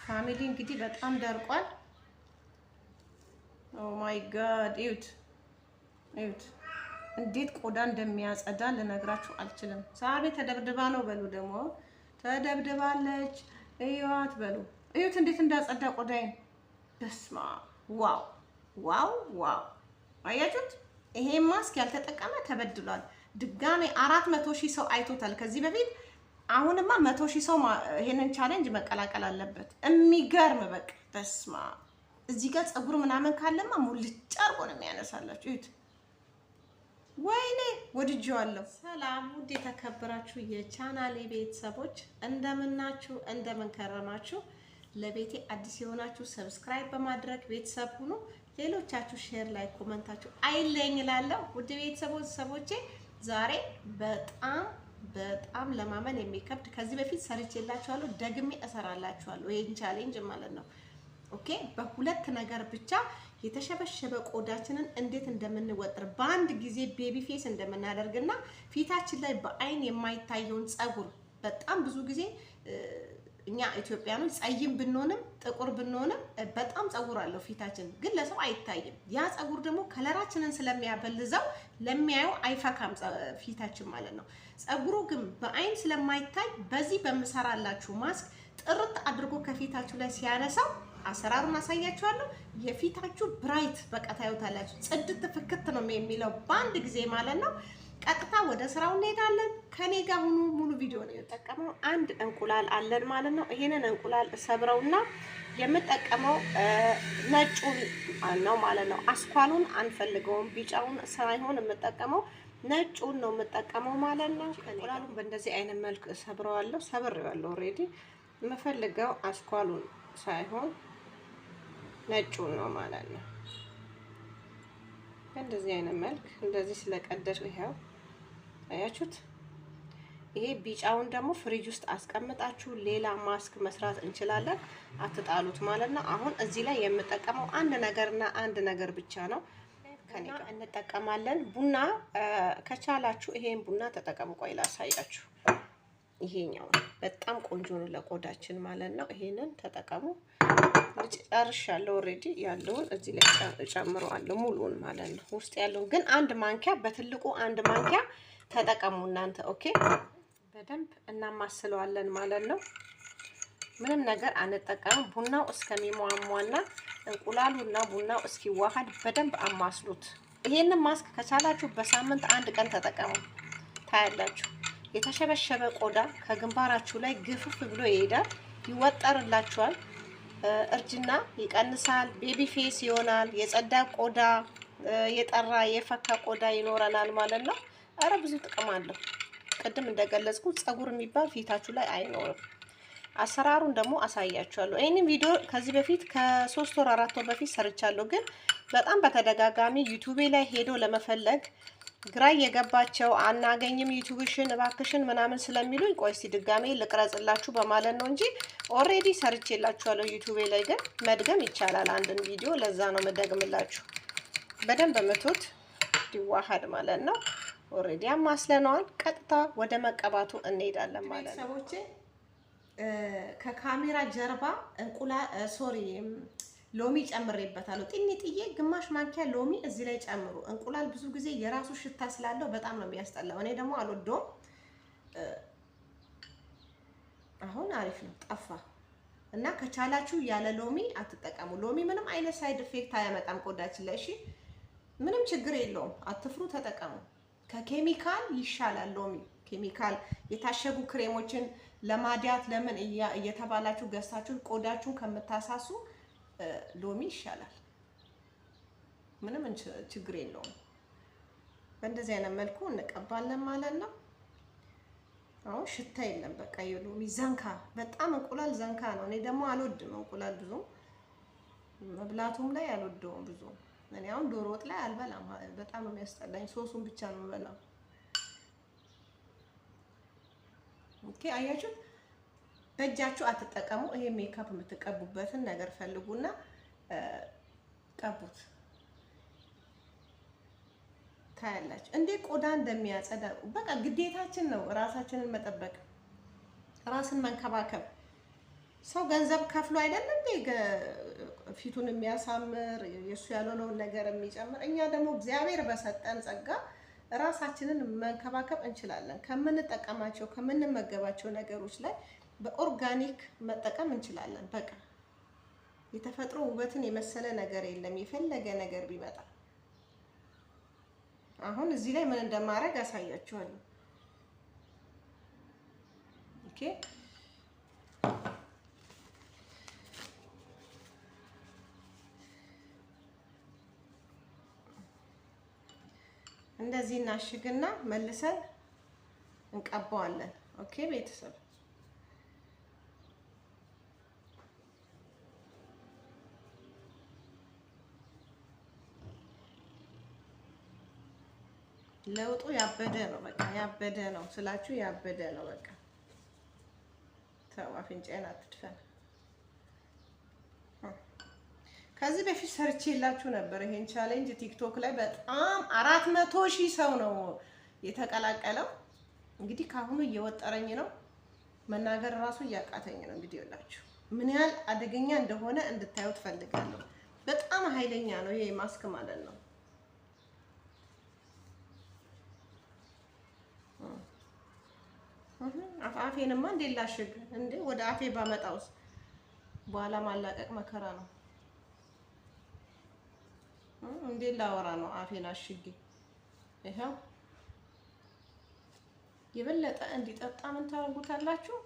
ፋሚሊ እንግዲህ በጣም ደርቋል። ኦ ማይ ጋድ እዩት እዩት እንዴት ቆዳ እንደሚያጸዳ ልነግራችሁ አልችልም። ሳሪ ተደብድባ ነው በሉ፣ ደግሞ ተደብድባለች እዩዋት በሉ። እዩት እንዴት እንዳጸዳ ቆዳዬን። በስማ ዋው ዋው ዋው! አያችሁት? ይሄ ማስክ ያልተጠቀመ ተበድሏል። ድጋሜ 400,000 ሰው አይቶታል ከዚህ በፊት። አሁንማ 100,000 ሰው ይሄንን ቻሌንጅ መቀላቀል አለበት። የሚገርም በቃ በስማ። እዚህ ጋር ፀጉር ምናምን ካለማ ሙልጭ አርጎ ነው የሚያነሳላችሁ። እዩት። ወይኔ ወድጄዋለሁ። ሰላም ውድ የተከበራችሁ የቻናሌ ቤተሰቦች እንደምናችሁ፣ እንደምንከረማችሁ። ለቤቴ አዲስ የሆናችሁ ሰብስክራይብ በማድረግ ቤተሰብ ሁኑ። ሌሎቻችሁ ሼር ላይ ኮመንታችሁ አይለኝ እላለሁ። ውድ ቤተሰቦቼ ዛሬ በጣም ለማመን የሚከብድ ከዚህ በፊት ሰርቼላችኋለሁ፣ ደግሜ እሰራላችኋለሁ ይሄን ቻሌንጅ ማለት ነው። ኦኬ፣ በሁለት ነገር ብቻ የተሸበሸበ ቆዳችንን እንዴት እንደምንወጥር በአንድ ጊዜ ቤቢ ፌስ እንደምናደርግና ፊታችን ላይ በአይን የማይታየውን ፀጉር በጣም ብዙ ጊዜ እኛ ኢትዮጵያኖች ፀይም ብንሆንም ጥቁር ብንሆንም በጣም ፀጉር አለው ፊታችን፣ ግን ለሰው አይታይም። ያ ፀጉር ደግሞ ከለራችንን ስለሚያበልዘው ለሚያየው አይፈካም ፊታችን ማለት ነው። ፀጉሩ ግን በአይን ስለማይታይ በዚህ በምሰራላችሁ ማስክ ጥርት አድርጎ ከፊታችሁ ላይ ሲያነሳው አሰራሩን አሳያችኋለሁ። የፊታችሁ ብራይት በቃ ታዩታላችሁ። ጽድት ፍክት ነው የሚለው በአንድ ጊዜ ማለት ነው። ቀጥታ ወደ ስራው እንሄዳለን። ከኔ ጋር ሁኑ። ሙሉ ቪዲዮ ነው የምጠቀመው። አንድ እንቁላል አለን ማለት ነው። ይሄንን እንቁላል ሰብረውና የምጠቀመው ነጩን ነው ማለት ነው። አስኳሉን አንፈልገውም፣ ቢጫውን ሳይሆን የምጠቀመው ነጩን ነው የምጠቀመው ማለት ነው። እንቁላሉን በእንደዚህ አይነት መልክ ሰብረዋለሁ። ሰብሬዋለሁ ኦልሬዲ። የምፈልገው አስኳሉን ሳይሆን ነጩን ነው ማለት ነው። በእንደዚህ አይነት መልክ እንደዚህ ስለቀደር ይሄው አያችሁት። ይሄ ቢጫውን ደግሞ ፍሪጅ ውስጥ አስቀምጣችሁ ሌላ ማስክ መስራት እንችላለን። አትጣሉት ማለት ነው። አሁን እዚህ ላይ የምጠቀመው አንድ ነገርና አንድ ነገር ብቻ ነው። ከኔ ጋር እንጠቀማለን። ቡና ከቻላችሁ ይሄን ቡና ተጠቀሙ። ቆይ ላሳያችሁ። ይሄኛው በጣም ቆንጆ ነው ለቆዳችን ማለት ነው። ይሄንን ተጠቀሙ። ጨርሻለሁ ኦልሬዲ። ያለውን እዚህ ላይ ጨምረዋለሁ ሙሉውን ማለት ነው። ውስጥ ያለውን ግን አንድ ማንኪያ በትልቁ አንድ ማንኪያ ተጠቀሙ እናንተ። ኦኬ፣ በደንብ እናማስለዋለን ማለት ነው። ምንም ነገር አንጠቀምም። ቡናው እስከሚሟሟና እንቁላሉና ቡናው እስኪዋሃድ በደንብ አማስሉት። ይሄንን ማስክ ከቻላችሁ በሳምንት አንድ ቀን ተጠቀሙ። ታያላችሁ የተሸበሸበ ቆዳ ከግንባራችሁ ላይ ግፍፍ ብሎ ይሄዳል፣ ይወጠርላችኋል፣ እርጅና ይቀንሳል፣ ቤቢ ፌስ ይሆናል፣ የጸዳ ቆዳ፣ የጠራ የፈካ ቆዳ ይኖረናል ማለት ነው። አረ ብዙ ጥቅም አለው። ቅድም እንደገለጽኩት ፀጉር የሚባል ፊታችሁ ላይ አይኖርም። አሰራሩን ደግሞ አሳያችኋለሁ። ይሄንን ቪዲዮ ከዚህ በፊት ከ3 ወር 4 ወር በፊት ሰርቻለሁ፣ ግን በጣም በተደጋጋሚ ዩቲዩብ ላይ ሄዶ ለመፈለግ ግራ የገባቸው አናገኝም ዩቲዩብሽን እባክሽን ምናምን ስለሚሉኝ ቆይ እስቲ ድጋሜ ልቅረጽላችሁ በማለት ነው እንጂ ኦሬዲ ሰርቼላችኋለሁ ዩቲዩብ ላይ። ግን መድገም ይቻላል አንድን ቪዲዮ፣ ለዛ ነው መደግምላችሁ። በደንብ ምቱት እንዲዋሃድ ማለት ነው። ኦሬዲ አማስለነዋል። ቀጥታ ወደ መቀባቱ እንሄዳለን ማለት ነው። ሰዎቼ ከካሜራ ጀርባ ሎሚ ጨምሬበታለሁ። ጥዬ ግማሽ ማንኪያ ሎሚ እዚህ ላይ ጨምሩ። እንቁላል ብዙ ጊዜ የራሱ ሽታ ስላለው በጣም ነው የሚያስጠላው። እኔ ደግሞ አልወደውም። አሁን አሪፍ ነው፣ ጠፋ እና ከቻላችሁ ያለ ሎሚ አትጠቀሙ። ሎሚ ምንም አይነት ሳይድ ኢፌክት አያመጣም ቆዳችን ላይ። እሺ፣ ምንም ችግር የለውም። አትፍሩ፣ ተጠቀሙ። ከኬሚካል ይሻላል ሎሚ። ኬሚካል የታሸጉ ክሬሞችን ለማዲያት ለምን እየተባላችሁ ገዝታችሁ ቆዳችሁን ከምታሳሱ ሎሚ ይሻላል። ምንም ችግር የለውም። በእንደዚህ አይነት መልኩ እንቀባለን ማለት ነው። አሁን ሽታ የለም። በቃ የሎሚ ዘንካ፣ በጣም እንቁላል ዘንካ ነው። እኔ ደግሞ አልወድም እንቁላል ብዙ መብላቱም ላይ አልወደውም ብዙ። እኔ አሁን ዶሮ ወጥ ላይ አልበላም፣ በጣም ነው የሚያስጠላኝ። ሶሱን ብቻ ነው የምበላው። ኦኬ፣ አያችሁ፣ በእጃችሁ አትጠቀሙ። ይሄ ሜካፕ የምትቀቡበትን ነገር ፈልጉና ቀቡት። ታያላችሁ እንዴት ቆዳ እንደሚያጸዳ። በቃ ግዴታችን ነው ራሳችንን መጠበቅ፣ ራስን መንከባከብ። ሰው ገንዘብ ከፍሎ አይደለም ፊቱን የሚያሳምር የሱ ያልሆነውን ነገር የሚጨምር። እኛ ደግሞ እግዚአብሔር በሰጠን ጸጋ ራሳችንን መንከባከብ እንችላለን። ከምንጠቀማቸው ከምንመገባቸው ነገሮች ላይ በኦርጋኒክ መጠቀም እንችላለን። በቃ የተፈጥሮ ውበትን የመሰለ ነገር የለም። የፈለገ ነገር ቢመጣ አሁን እዚህ ላይ ምን እንደማደርግ አሳያችኋለሁ። ኦኬ እንደዚህ እናሽግና መልሰን እንቀባዋለን። ኦኬ ቤተሰብ ለውጡ ያበደ ነው። በቃ ያበደ ነው ስላችሁ ያበደ ነው። በቃ ተው አፍንጫዬን አትድፈን። ከዚህ በፊት ሰርቼላችሁ ነበር ይሄን ቻሌንጅ ቲክቶክ ላይ በጣም 400,000 ሰው ነው የተቀላቀለው። እንግዲህ ካሁኑ እየወጠረኝ ነው መናገር ራሱ እያቃተኝ ነው። እንግዲህ ይኸውላችሁ ምን ያህል አደገኛ እንደሆነ እንድታዩት ፈልጋለሁ። በጣም ኃይለኛ ነው ይሄ ማስክ ማለት ነው። አፌንማ እንዴ ላሽግ እንዴ? ወደ አፌ ባመጣውስ በኋላ ማላቀቅ መከራ ነው። እንዴ ላወራ ነው አፌን አሽጌ። ይሄው የበለጠ እንዲጠጣ ምን ታደርጉታላችሁ?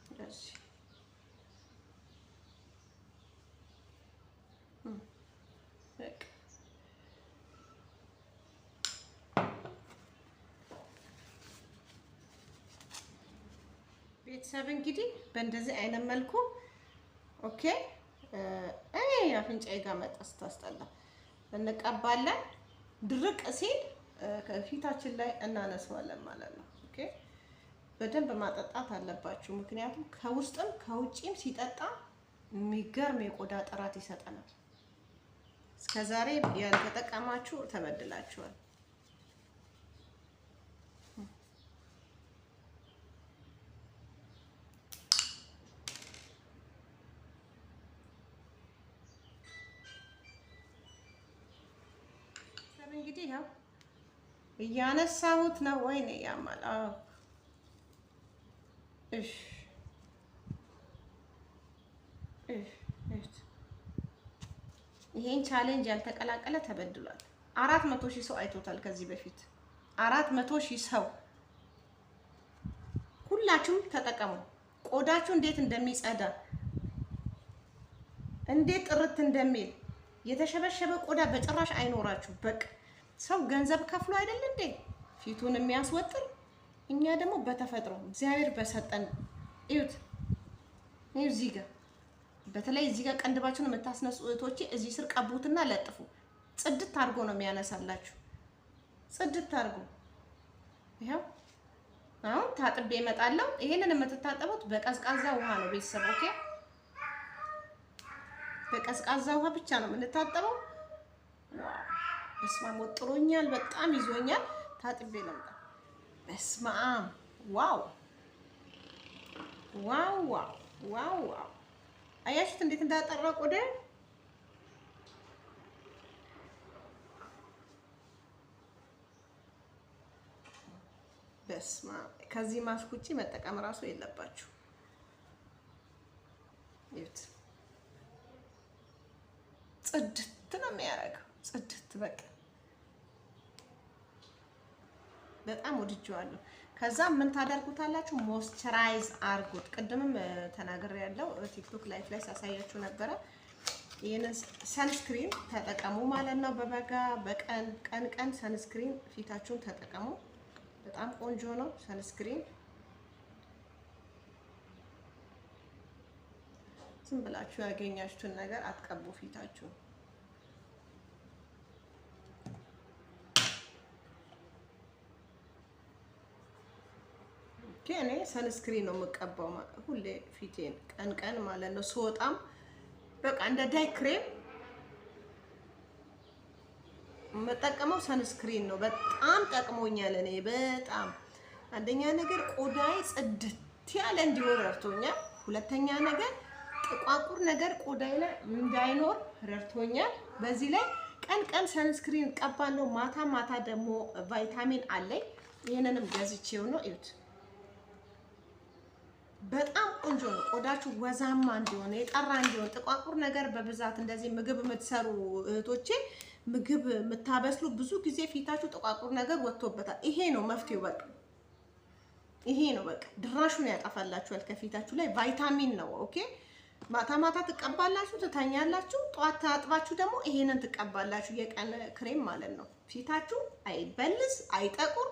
እንደዚህ በቃ ቤተሰብ እንግዲህ በእንደዚህ አይነት መልኩ ኦኬ አፍንጫዬ ጋር መጣ ስታስጠላ እንቀባለን። ድርቅ ሲል ከፊታችን ላይ እናነሳዋለን ማለት ነው። ኦኬ በደንብ ማጠጣት አለባችሁ፣ ምክንያቱም ከውስጥም ከውጪም ሲጠጣ የሚገርም የቆዳ ጥራት ይሰጠናል። እስከዛሬ ያልተጠቀማችሁ ተበድላችኋል። እንግዲህ ያው እያነሳሁት ነው። ወይኔ ያማል። አዎ እሺ ይሄን ቻሌንጅ ያልተቀላቀለ ተበድሏል። 400,000 ሰው አይቶታል ከዚህ በፊት 400,000 ሰው። ሁላችሁም ተጠቀሙ። ቆዳችሁ እንዴት እንደሚጸዳ እንዴት ጥርት እንደሚል የተሸበሸበ ቆዳ በጭራሽ አይኖራችሁ። በቃ ሰው ገንዘብ ከፍሎ አይደል እንዴ ፊቱን የሚያስወጥር? እኛ ደግሞ በተፈጥሮ እግዚአብሔር በሰጠን እዩት። እዚህ ጋር በተለይ እዚህ ጋር ቀንድባችሁን የምታስነሱ እህቶቼ እዚህ ስር ቀቡትና ለጥፉ። ጽድት አድርጎ ነው የሚያነሳላችሁ። ጽድት አድርጎ ይሄው። አሁን ታጥቤ እመጣለሁ። ይሄንን የምትታጠቡት በቀዝቃዛ ውሃ ነው ቤተሰብ። ኦኬ በቀዝቃዛ ውሃ ብቻ ነው የምንታጠበው። በስመ አብ ወጥሮኛል፣ በጣም ይዞኛል። ታጥቤ ልምጣ። በስመ አብ ዋው ዋው ዋው ዋው ዋው! አያችሁት እንዴት እንዳጠራ ቆዳ። በስመ አብ ከዚህ ማስክ ውጪ መጠቀም እራሱ የለባችሁ። ይሁት ጽድት ነው የሚያደርገው። ጽድት በቃ በጣም ወድጄዋለሁ። ከዛ ምን ታደርጉታላችሁ? ሞይስቸራይዝ አርጉት። ቅድምም ተናግሬያለሁ ቲክቶክ ላይፍ ላይ ሳሳያችሁ ነበረ። ይሄንን ሰንስክሪን ተጠቀሙ ማለት ነው። በበጋ ቀን ሰንስክሪን ፊታችሁን ተጠቀሙ። በጣም ቆንጆ ነው ሰንስክሪን። ዝም ብላችሁ ያገኛችሁትን ነገር አትቀቡ ፊታችሁ። እኔ ሰንስክሪን ነው የምቀባው ሁሌ ፊቴን ቀን ማለት ነው። ስወጣም በቃ እንደ ዳይ ክሬም የምጠቀመው ሰንስክሪን ነው። በጣም ጠቅሞኛል። እኔ በጣም አንደኛ ነገር ቆዳዬ ጽድት ያለ እንዲሆን ረድቶኛል። ሁለተኛ ነገር ጥቋቁር ነገር ቆዳዬ ላይ እንዳይኖር ረድቶኛል። በዚህ ላይ ቀን ቀን ሰንስክሪን ቀባለሁ፣ ማታ ማታ ደግሞ ቫይታሚን አለኝ። ይሄንንም ገዝቼው ነው። እዩት፣ በጣም ቆንጆ ነው። ቆዳችሁ ወዛማ እንዲሆን የጠራ እንዲሆን ጥቋቁር ነገር በብዛት እንደዚህ ምግብ የምትሰሩ እህቶቼ ምግብ የምታበስሉ ብዙ ጊዜ ፊታችሁ ጥቋቁር ነገር ወጥቶበታል። ይሄ ነው መፍትሄው። በቃ ይሄ ነው በቃ ድራሹን ያጠፋላችኋል ከፊታችሁ ላይ። ቫይታሚን ነው። ኦኬ ማታ ማታ ትቀባላችሁ፣ ትተኛላችሁ። ጠዋት ታጥባችሁ ደግሞ ይሄንን ትቀባላችሁ። የቀን ክሬም ማለት ነው። ፊታችሁ አይበልስ፣ አይጠቁር፣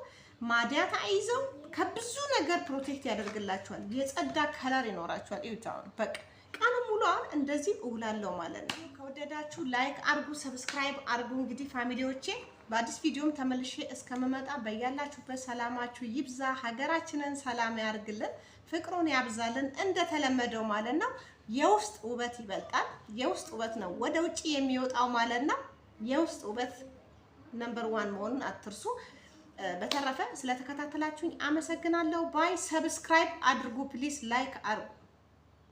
ማዲያት አይዘው፣ ከብዙ ነገር ፕሮቴክት ያደርግላችኋል። የጸዳ ከለር ይኖራችኋል። እዩት አሁን በቃ ቀኑ ሙሉ አሁን እንደዚህ እውላለሁ ማለት ነው። ከወደዳችሁ ላይክ አርጉ፣ ሰብስክራይብ አርጉ። እንግዲህ ፋሚሊዎቼ በአዲስ ቪዲዮም ተመልሼ እስከምመጣ በያላችሁበት ሰላማችሁ ይብዛ። ሀገራችንን ሰላም ያርግልን፣ ፍቅሩን ያብዛልን። እንደተለመደው ማለት ነው የውስጥ ውበት ይበልጣል። የውስጥ ውበት ነው ወደ ውጪ የሚወጣው ማለት ነው። የውስጥ ውበት ነምበር 1 መሆኑን አትርሱ። በተረፈ ስለተከታተላችሁኝ አመሰግናለሁ። ባይ። ሰብስክራይብ አድርጉ ፕሊስ፣ ላይክ አርጉ።